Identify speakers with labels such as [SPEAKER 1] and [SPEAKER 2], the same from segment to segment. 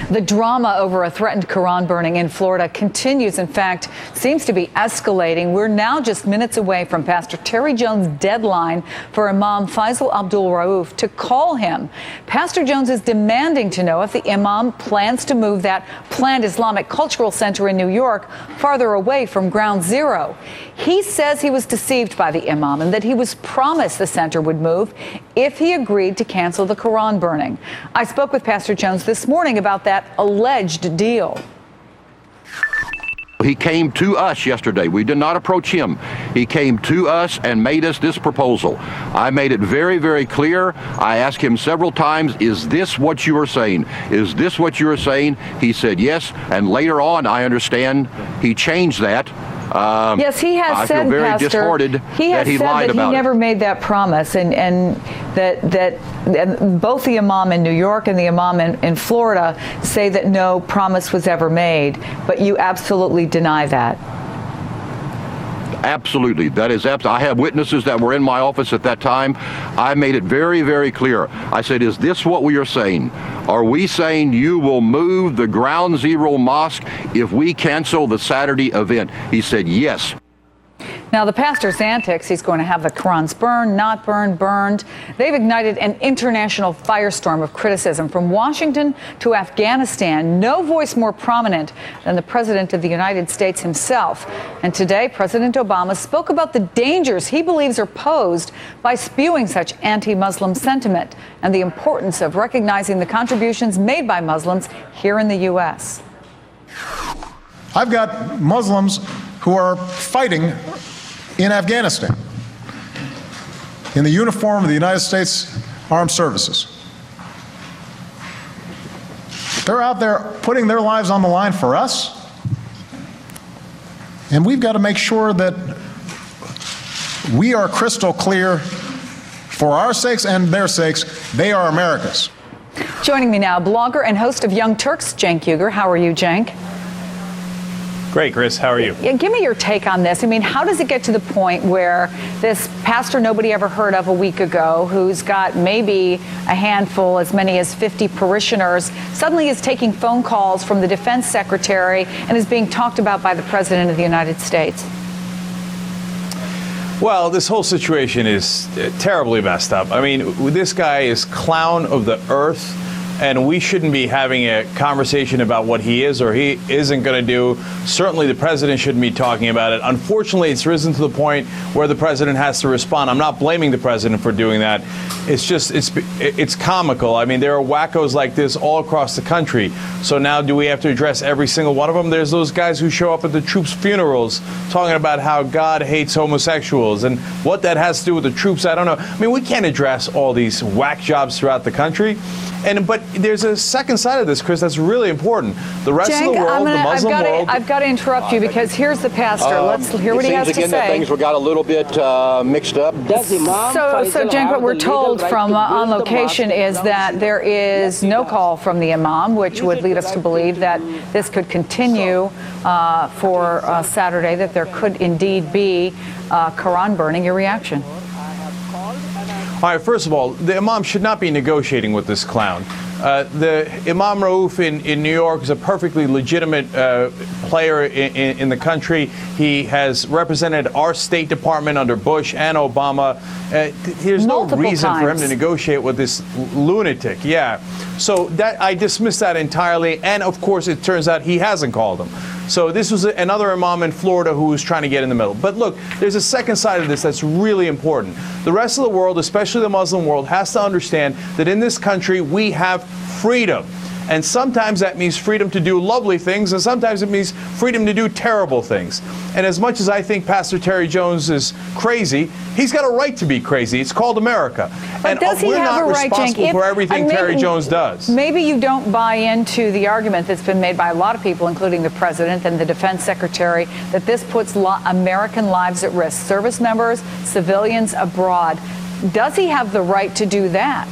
[SPEAKER 1] The drama over a threatened Quran burning in Florida continues. In fact, seems to be escalating. We're now just minutes away from Pastor Terry Jones' deadline for Imam Faisal Abdul Rauf to call him. Pastor Jones is demanding to know if the imam plans to move that planned Islamic Cultural Center in New York farther away from Ground Zero. He says he was deceived by the imam and that he was promised the center would move if he agreed to cancel the Quran burning. I spoke with Pastor Jones this morning about that alleged deal.
[SPEAKER 2] He came to us yesterday. We did not approach him. He came to us and made us this proposal. I made it very, very clear. I asked him several times, is this what you are saying? Is this what you are saying? He said yes, and later on, I understand, he changed that.
[SPEAKER 1] Yes, he has said, Pastor, he has said that he never made that promise, and that both the imam in New York and the imam in Florida say that no promise was ever made, but you absolutely deny that.
[SPEAKER 2] Absolutely. That is I have witnesses that were in my office at that time. I made it very, very clear. I said, is this what we are saying? Are we saying you will move the Ground Zero mosque if we cancel the Saturday event? He said, yes.
[SPEAKER 1] Now, the pastor's antics, he's going to have the Qurans burned, not burned, burned. They've ignited an international firestorm of criticism from Washington to Afghanistan. No voice more prominent than the President of the United States himself. And today, President Obama spoke about the dangers he believes are posed by spewing such anti-Muslim sentiment and the importance of recognizing the contributions made by Muslims here in the U.S.
[SPEAKER 3] I've got Muslims who are fighting in Afghanistan in the uniform of the United States Armed Services. They're out there putting their lives on the line for us, and we've got to make sure that we are crystal clear for our sakes and their sakes. They are America's.
[SPEAKER 1] Joining me now, blogger and host of Young Turks, Cenk Uygur. How are you, Cenk?
[SPEAKER 4] Great, Chris. How are you?
[SPEAKER 1] Yeah, give me your take on this. I mean, how does it get to the point where this pastor nobody ever heard of a week ago, who's got maybe a handful, as many as 50 parishioners, suddenly is taking phone calls from the defense secretary and is being talked about by the President of the United States?
[SPEAKER 4] Well, this whole situation is terribly messed up. I mean, this guy is clown of the earth. And we shouldn't be having a conversation about what he is or he isn't going to do. Certainly the president shouldn't be talking about it. Unfortunately, it's risen to the point where the president has to respond. I'm not blaming the president for doing that. It's just, it's comical. I mean, there are wackos like this all across the country. So now do we have to address every single one of them? There's those guys who show up at the troops' funerals talking about how God hates homosexuals and what that has to do with the troops. I don't know. I mean, we can't address all these whack jobs throughout the country. But there's a second side of this, Chris, that's really important. The rest of the world, the Muslim world.
[SPEAKER 1] I've got to interrupt you because here's the pastor. Let's hear what he has to say.
[SPEAKER 2] It seems again that things got a little bit mixed up.
[SPEAKER 1] So, Cenk, what we're told from on location is that there is no call from the imam, which would lead us to believe that this could continue for Saturday, that there could indeed be Quran burning. Your reaction?
[SPEAKER 4] All right, first of all, the imam should not be negotiating with this clown. The Imam Rauf in New York is a perfectly legitimate player in the country. He has represented our State Department under Bush and Obama. There's
[SPEAKER 1] Multiple
[SPEAKER 4] no reason
[SPEAKER 1] times
[SPEAKER 4] for him to negotiate with this lunatic. Yeah. So that I dismiss that entirely. And, of course, it turns out he hasn't called him. So this was another imam in Florida who was trying to get in the middle. But look, there's a second side of this that's really important. The rest of the world, especially the Muslim world, has to understand that in this country we have freedom. And sometimes that means freedom to do lovely things, and sometimes it means freedom to do terrible things. And as much as I think Pastor Terry Jones is crazy, he's got a right to be crazy. It's called America.
[SPEAKER 1] But
[SPEAKER 4] and we're not responsible for everything Terry Jones does.
[SPEAKER 1] Maybe you don't buy into the argument that's been made by a lot of people, including the president and the defense secretary, that this puts American lives at risk. Service members, civilians abroad. Does he have the right to do that?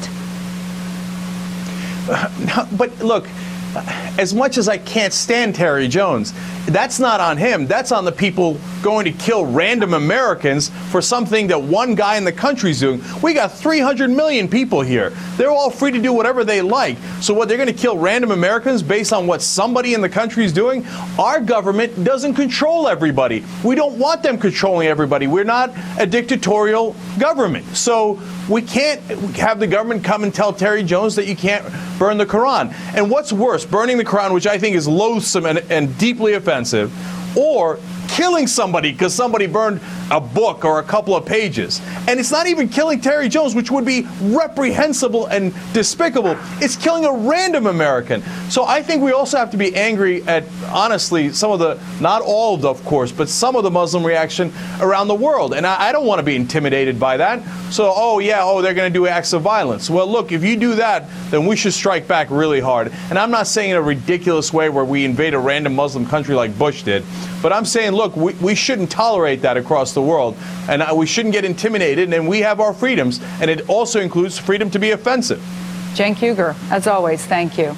[SPEAKER 4] But look, as much as I can't stand Terry Jones, that's not on him. That's on the people going to kill random Americans for something that one guy in the country's doing. We got 300 million people here. They're all free to do whatever they like. So what, they're going to kill random Americans based on what somebody in the country is doing? Our government doesn't control everybody. We don't want them controlling everybody. We're not a dictatorial government. So we can't have the government come and tell Terry Jones that you can't burn the Quran. And what's worse, burning the Quran, which I think is loathsome and deeply offensive, or killing somebody because somebody burned a book or a couple of pages. And it's not even killing Terry Jones, which would be reprehensible and despicable. It's killing a random American. So I think we also have to be angry at, honestly, some of the, not all of the, of course, but some of the Muslim reaction around the world. And I don't want to be intimidated by that. So, they're going to do acts of violence. Well, look, if you do that, then we should strike back really hard. And I'm not saying in a ridiculous way where we invade a random Muslim country like Bush did, but I'm saying, look, we shouldn't tolerate that across the world, and we shouldn't get intimidated, and we have our freedoms, and it also includes freedom to be offensive.
[SPEAKER 1] Cenk Uygur, as always, thank you.